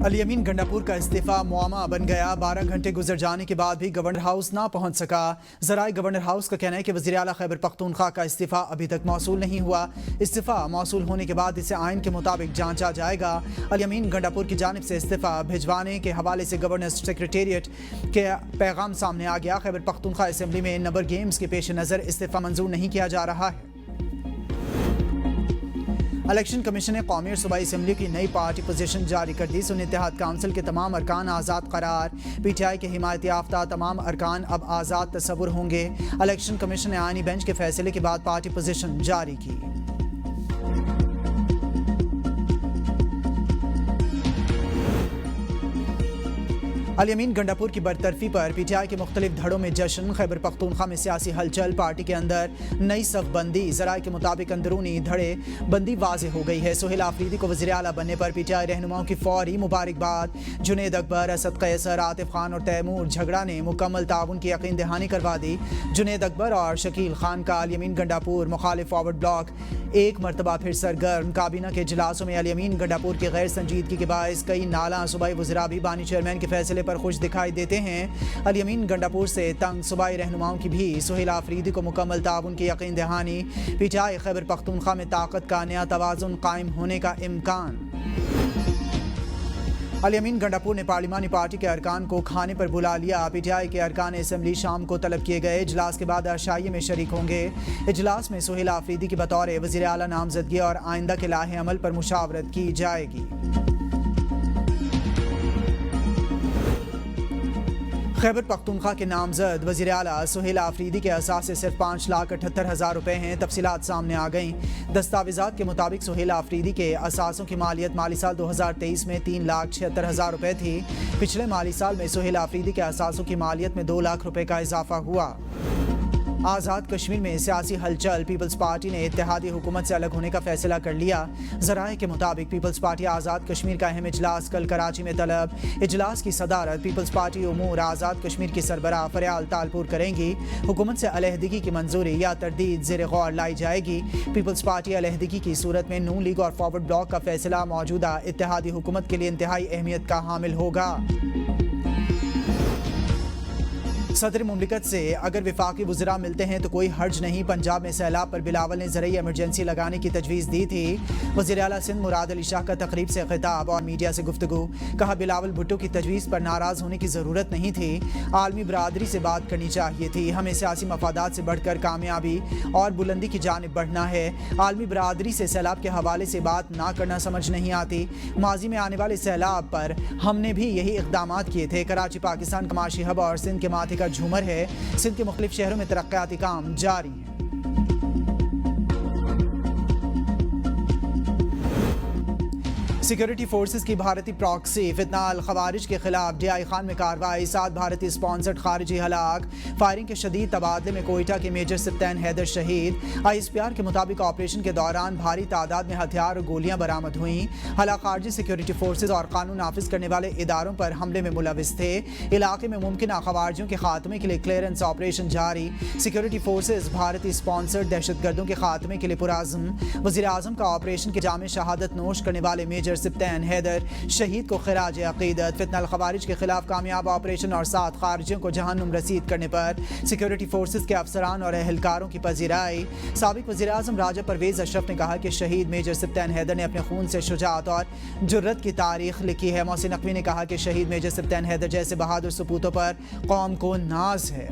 अल-यमीन गंडापुर का इस्तीफा मुआमा बन गया। 12 घंटे गुजर जाने के बाद भी गवर्नर हाउस ना पहुंच सका। ज़राए गवर्नर हाउस का कहना है कि वज़ीर आला खैबर पख्तूनख्वा का इस्तीफा अभी तक मौसूल नहीं हुआ। इस्तीफा मौसूल होने के बाद इसे आइन के मुताबिक जांचा जाएगा। अल-यमीन गंडापुर की जानिब से इस्तीफा भिजवाने के हवाले से गवर्नर सेक्रेटेरिएट के पैगाम सामने आ गया। खैबर पख्तूनख्वा असेंबली में नंबर गेम्स के पेश नज़र इस्तीफा मंजूर नहीं किया जा रहा है। इलेक्शन कमीशन ने कौमी और सूबाई असेंबली की नई पार्टी पोजीशन जारी कर दी। सुन्नी इत्तेहाद काउंसिल के तमाम अरकान आज़ाद करार। PTI के हिमायत याफ्ता तमाम अरकान अब आज़ाद तस्वुर होंगे। इलेक्शन कमीशन ने आइनी बेंच के फैसले के बाद पार्टी पोजीशन जारी की। अल-यमीन गंडापुर की बरतरफी पर PTI के मुख्तलिफ धड़ों में जश्न। खैबर पख्तूनख्वा में सियासी हलचल, पार्टी के अंदर नई सफ बंदी। ज़राए के मुताबिक अंदरूनी धड़े बंदी वाज़ेह हो गई है। सुहेल आफरीदी को वज़ीर आला बनने पर PTI रहनुमाओं की फौरी मुबारकबाद। जुनेद अकबर, असद कैसर, आतिफ खान और तैमूर झगड़ा ने मुकम्मल ताउन की यकीन दहानी करवा दी। जुनेद अकबर और शकील खान का अल-यमीन गंडापुर मुखालिफ फॉरवर्ड ब्लॉक एक मरतबा फिर सरगर्म। काबीना के इजलासों में अल-यमीन गंडापुर की गैर संजीदगी के बायस कई नाला सूबाई वज़रा भी बानी चेयरमैन के फैसले पर खुश दिखाई देते हैं। अल-यमीन गंडापुर से तंग सूबाई रहनुमाओं की भी सुहेल आफरीदी को मुकम्मल ताउन की यकीन दहानी। PTI खैबर पख्तूनख्वा में ताकत का नया तवाज़ुन कायम होने का इम्कान। अल-यमीन गंडापुर ने पार्लिमानी पार्टी के अरकान को खाने पर बुला लिया। PTI के अरकान असेंबली शाम को तलब किए गए। इजलास के बाद आशाइये में शरीक होंगे। इजलास में सुहेल आफरीदी की बतौर वज़ीर आला नामजदगी और आइंदा के लाहे अमल पर मुशावरत की जाएगी। खैबर पख्तूनख्वा के नामजद वज़ीर आला सुहेल आफरीदी के असासे सिर्फ 5,78,000 रुपए हैं। तफसीलात सामने आ गईं। दस्तावेज़ात के मुताबिक सुहेल आफरीदी के असासों की मालियत माली साल 2023 में 3,76,000 रुपए थी। पिछले माली साल में सुहेल आफरीदी के असासों की मालियत में 2 लाख रुपए का इजाफा हुआ। आज़ाद कश्मीर में सियासी हलचल। पीपल्स पार्टी ने इत्तेहादी हुकूमत से अलग होने का फैसला कर लिया। ज़राए के मुताबिक पीपल्स पार्टी आज़ाद कश्मीर का अहम इजलास कल कराची में तलब। इजलास की सदारत पीपल्स पार्टी उमूर आज़ाद कश्मीर की सरबराह फरियाल तालपुर करेंगी। हुकूमत से अलहदगी की मंजूरी या तरदीद ज़ेर गौर लाई जाएगी। पीपल्स पार्टी अलहदगी की सूरत में नून लीग और फॉरवर्ड ब्लॉक का फैसला मौजूदा इत्तेहादी हुकूमत के लिए इंतहाई अहमियत का हामिल होगा। सदर मुमलिकत से अगर विफाकी वज़रा मिलते हैं तो कोई हर्ज नहीं। पंजाब में सैलाब पर बिलावल ने ज़रूरी एमरजेंसी लगाने की तजवीज़ दी थी। वज़ीर आला सिंध मुराद अली शाह का तकरीब से खिताब और मीडिया से गुफ्तगू। कहा बिलावल भुट्टो की तजवीज़ पर नाराज़ होने की ज़रूरत नहीं थी। आलमी बरादरी से बात करनी चाहिए थी। हमें सियासी मफादात से बढ़कर कामयाबी और बुलंदी की जानिब बढ़ना है। आलमी बरादरी से सैलाब के हवाले से बात ना करना समझ नहीं आती। माजी में आने वाले सैलाब पर हमने भी यही इक़दामात किए थे। कराची पाकिस्तान का माशी हब और सिंध के माथे का झूमर है। सिंध के मुख्तलिफ शहरों में तरक्याती काम जारी है। सिक्योरिटी फोर्सेस की भारतीय प्रॉक्सी फितना अल खवारिज के खिलाफ DI खान में कार्रवाई। 7 भारतीय स्पॉन्सर्ड खारिजी हलाक। फायरिंग के शदीद तबादले में कोयटा के मेजर सिप्तैन हैदर शहीद। ISPR के मुताबिक ऑपरेशन के दौरान भारी तादाद में हथियार और गोलियां बरामद हुई। हलाक खारजी सिक्योरिटी फोर्सेस और कानून नाफिज करने वाले इदारों पर हमले में मुलविस थे। इलाके में मुमकिन खवारिजियों के खात्मे के लिए क्लियरेंस ऑपरेशन जारी। सिक्योरिटी फोर्सेस भारतीय स्पॉन्सर्ड दहशतगर्दों के खात्मे के लिए पुराज़म। वज़ीर आज़म का ऑपरेशन के जामे शहादत नोश करने वाले मेजर सिप्तैन हैदर शहीद को खिराज अकीदत। फितना अल खवारिज के खिलाफ कामयाब ऑपरेशन और 7 खारिजियों को जहन्नुम रसीद करने पर सिक्योरिटी फोर्सेस के अफसरान और एहलकारों की पजीराई। साबिक वज़ीर आज़म राजा परवेज़ अशरफ ने कहा कि शहीद मेजर सिप्तैन हैदर ने अपने खून से शुजाअत और जुर्रत की तारीख लिखी है। मोहसिन नकवी ने कहा कि शहीद मेजर सिप्तैन हैदर जैसे बहादुर सपूतों पर कौम को नाज है।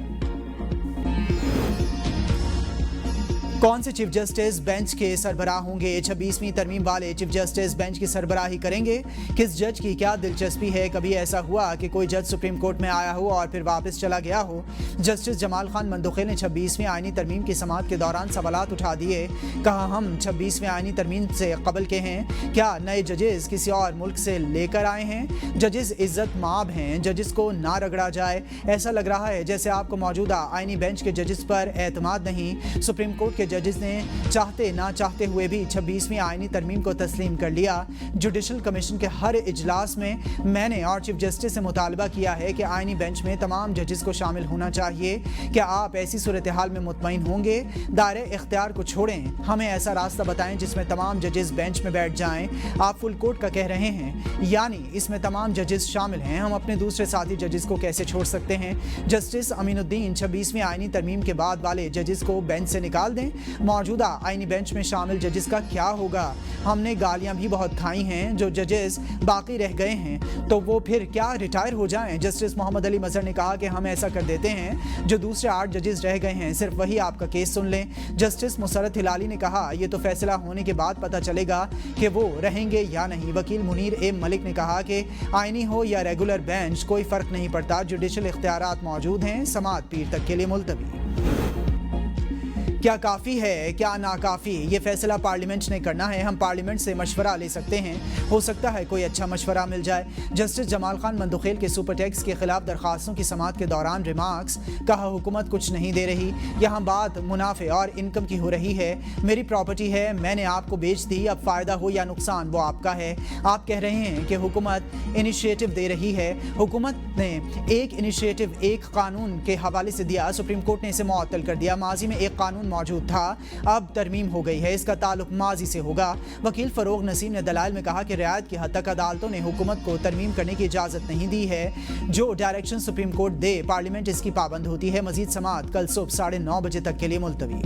कौन से चीफ जस्टिस बेंच के सरबराह होंगे? 26वीं तरमीम वाले चीफ जस्टिस बेंच की सरबराही करेंगे। किस जज की क्या दिलचस्पी है? कभी ऐसा हुआ कि कोई जज सुप्रीम कोर्ट में आया हो और फिर वापस चला गया हो? जस्टिस जमाल खान मंदुखेल ने 26वीं आईनी तरमीम की समाअत के दौरान सवालात उठा दिए। कहा हम 26वीं आईनी तरमीम से कबल के हैं। क्या नए जजेस किसी और मुल्क से लेकर आए हैं? जजेस इज्जत माब हैं। जजेस को ना रगड़ा जाए। ऐसा लग रहा है जैसे आपको मौजूदा आईनी बेंच के जजेस पर एतमाद नहीं। सुप्रीम कोर्ट के जजेस ने चाहते ना चाहते हुए भी 26वीं आईनी तरमीम को तस्लीम कर लिया। जुडिशल कमीशन के हर इजलास में मैंने और चीफ जस्टिस से मुतालबा किया है कि आईनी बेंच में तमाम जजेस को शामिल होना चाहिए। क्या आप ऐसी सूरत हाल में मुतमईन होंगे? दायरे इख्तियार को छोड़ें, हमें ऐसा रास्ता बताएं जिसमें तमाम जजेस बेंच में बैठ जाएं। आप फुल कोर्ट का कह रहे हैं, यानी इसमें तमाम जजेस शामिल हैं। हम अपने दूसरे साथी जजेस को कैसे छोड़ सकते हैं? जस्टिस अमीनुद्दीन 26वीं आईनी तरमीम के बाद वाले जजेस को बेंच से निकाल दें। मौजूदा आईनी बेंच में शामिल जजेस का क्या होगा? हमने गालियां भी बहुत खाई हैं। जो जजेस बाकी रह गए हैं तो वो फिर क्या रिटायर हो जाएं? जस्टिस मोहम्मद अली मजहर ने कहा कि हम ऐसा कर देते हैं, जो दूसरे 8 जजेस रह गए हैं सिर्फ वही आपका केस सुन लें। जस्टिस मुसरत हिलाली ने कहा, ये तो फैसला होने के बाद पता चलेगा कि वो रहेंगे या नहीं। वकील मुनीर ए मलिक ने कहा कि आईनी हो या रेगुलर बेंच कोई फर्क नहीं पड़ता, जुडिशल इख्तियारात मौजूद हैं, समाअत पीर तक के लिए मुलतवी। क्या काफ़ी है, क्या नाकाफ़ी, ये फैसला पार्लियामेंट ने करना है। हम पार्लियामेंट से मशवरा ले सकते हैं, हो सकता है कोई अच्छा मशवरा मिल जाए। जस्टिस जमाल खान मंदुखेल के सुपर टैक्स के खिलाफ दरखास्तों की समाअत के दौरान रिमार्क्स, कहा हुकूमत कुछ नहीं दे रही, यहाँ बात मुनाफे और इनकम की हो रही है। मेरी प्रॉपर्टी है, मैंने आपको बेच दी, अब फ़ायदा हो या नुकसान वो आपका है। आप कह रहे हैं कि हुकूमत इनिशिएटिव दे रही है। हुकूमत ने एक इनिशिएटिव एक कानून के हवाले से दिया, सुप्रीम कोर्ट ने इसे मुअत्तल कर दिया। माजी में एक कानून मौजूद था, अब तरमीम हो गई है, इसका ताल्लुक माजी से होगा। वकील फरोग नसीम ने दलाइल में कहा कि रियायत की हद तक अदालतों ने हुकूमत को तरमीम करने की इजाज़त नहीं दी है। जो डायरेक्शन सुप्रीम कोर्ट दे, पार्लियामेंट इसकी पाबंद होती है। मजीद समाअत कल सुबह 9:30 बजे तक के लिए मुलतवी।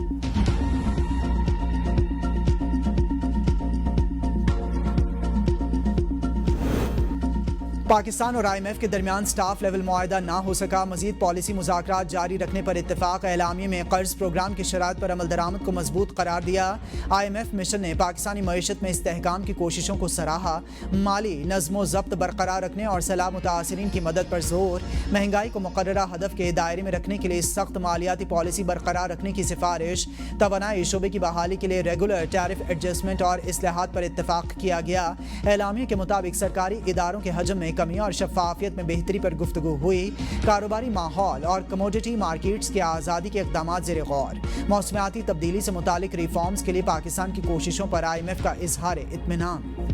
पाकिस्तान और IMF के दरमियान स्टाफ लेवल मुआहदा ना हो सका। मजीद पॉलिसी मुज़ाकरात जारी रखने पर इत्तेफाक। एलामिये में कर्ज प्रोग्राम की शरात पर अमल दरामद को मजबूत करार दिया। IMF मिशन ने पाकिस्तानी मईशत में इस्तेहकाम की कोशिशों को सराहा। माली नज़्मो ज़ब्त बरकरार रखने और सैलाब मुतासिरीन की मदद पर जोर। महंगाई को मुकर्ररा हदफ के दायरे में रखने के लिए सख्त मालियाती पॉलिसी बरकरार रखने की सिफारिश। तवानाई शोबे की बहाली के लिए रेगुलर टैरिफ एडजस्टमेंट और इस्लाहात पर इत्तेफाक किया गया। एलामिये के मुताबिक सरकारी इदारों के हजम में कमी और शफाफियत में बेहतरी पर गुफ्तगू हुई। कारोबारी माहौल और कमोडिटी मार्केट्स के आज़ादी के इक़दामात ज़ेरे गौर। मौसमियाती तब्दीली से मुतालिक रिफॉर्म्स के लिए पाकिस्तान की कोशिशों पर IMF का इजहार इत्मीनान।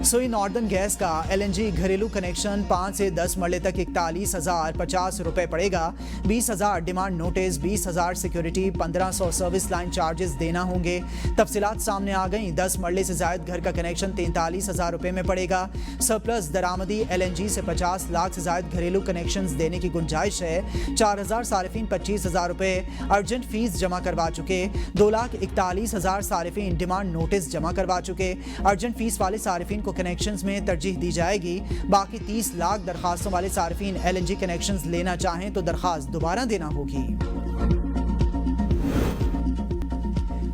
सोई नॉर्दर्न गैस का LNG घरेलू कनेक्शन 5 से 10 मरले तक 41,050 रुपए पड़ेगा। 20,000 demand notice, 20,000 security, 1,500 service line charges देना होंगे। तफसीलात सामने आ गई। 10 मरले से जायद घर का कनेक्शन 43,000 रुपए में पड़ेगा। सरप्लस दरामदी LNG से 50 लाख से जायद घरेलू कनेक्शन देने की गुंजाइश है। 4,000 सारिफीन 25,000 रुपए अर्जेंट फीस जमा करवा चुके। 2,41,000 सारिफीन डिमांड नोटिस जमा करवा चुके। अर्जेंट फीस वाले सारिफीन को कनेक्शंस में तरजीह दी जाएगी। बाकी 30 लाख दरखास्तों वाले सार्फिन LNG कनेक्शंस लेना चाहें तो दरखास्त दोबारा देना होगी।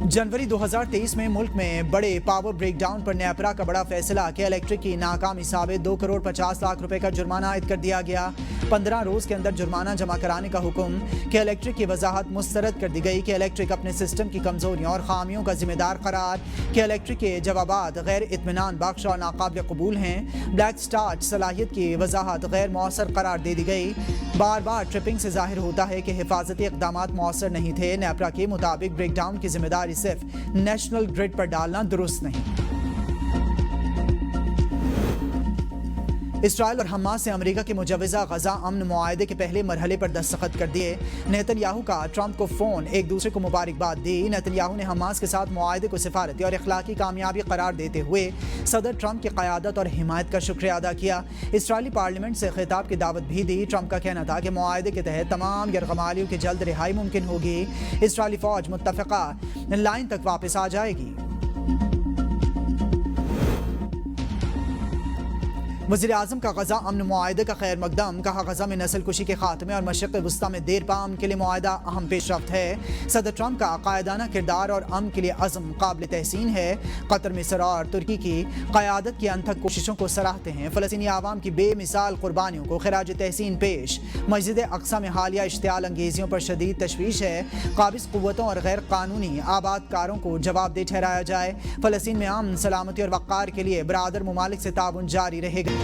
जनवरी 2023 में मुल्क में बड़े पावर ब्रेकडाउन पर नेपरा का बड़ा फैसला कि इलेक्ट्रिक की नाकामी साबित 2 करोड़ 50 लाख रुपए का जुर्माना आयद कर दिया गया। 15 रोज के अंदर जुर्माना जमा कराने का हुक्म। कि इलेक्ट्रिक की वजाहत मुस्तरद कर दी गई कि इलेक्ट्रिक अपने सिस्टम की कमजोरियों और खामियों का जिम्मेदार करार। कि इलेक्ट्रिक के जवाबात गैर इत्मीनान बख्श और नाकाबिल कबूल हैं। ब्लैक स्टार्च सलाहियत की वजाहत गैर मौसर करार दे दी गई। बार बार ट्रिपिंग से जाहिर होता है कि हिफाजती इक़दामात मौसर नहीं थे। नेपरा के मुताबिक ब्रेकडाउन की जिम्मेदारी सिर्फ नेशनल ग्रिड पर डालना दुरुस्त नहीं। इसराइल और हमास से अमेरिका के मुजवज़ा गजा अमन मुआहदे के पहले मरहले पर दस्तखत कर दिए। नेतन्याहू का ट्रंप को फ़ोन, एक दूसरे को मुबारकबाद दी। नेतन्याहू ने हमास के साथ मुआहदे को सिफारती और इखलाकी कामयाबी करार देते हुए सदर ट्रंप की क़यादत और हिमायत का शुक्रिया अदा किया। इसराइली पार्लियामेंट से खिताब की दावत भी दी। ट्रंप का कहना था कि मुआहदे के तहत तमाम यरगमालियों की जल्द रिहाई मुमकिन होगी। इसराइली फ़ौज मुत्तफ़िका लाइन तक वापस आ जाएगी। वज़ीर-ए-आज़म का गजा अमन मुआहदे का खैर मकदम। कहा गजा में नस्ल कुशी के खात्मे और मशरिक़ वस्ता में देर पाम के लिए मुआहदा अहम पेशरफ्त है। सदर ट्रंप का कायदाना किरदार और अमन के लिए अज़म काबिल तहसीन है। कतर, मिस्र और तुर्की की क़यादत की अनथक कोशिशों को सराहते हैं। फ़लस्तीनी आवाम की बेमिसाल कुर्बानियों को खिराज तहसीन पेश। मस्जिद अक्सा में हालिया इश्तियाल अंगेजियों पर शदीद तशवीश है। काबिज़ क़ुव्वतों और गैर कानूनी आबादकारों को जवाबदेह ठहराया जाए। फ़लस्तीन में अमन, सलामती और वक़ार के लिए बरादर ममालिक से ताउन जारी रहेगा।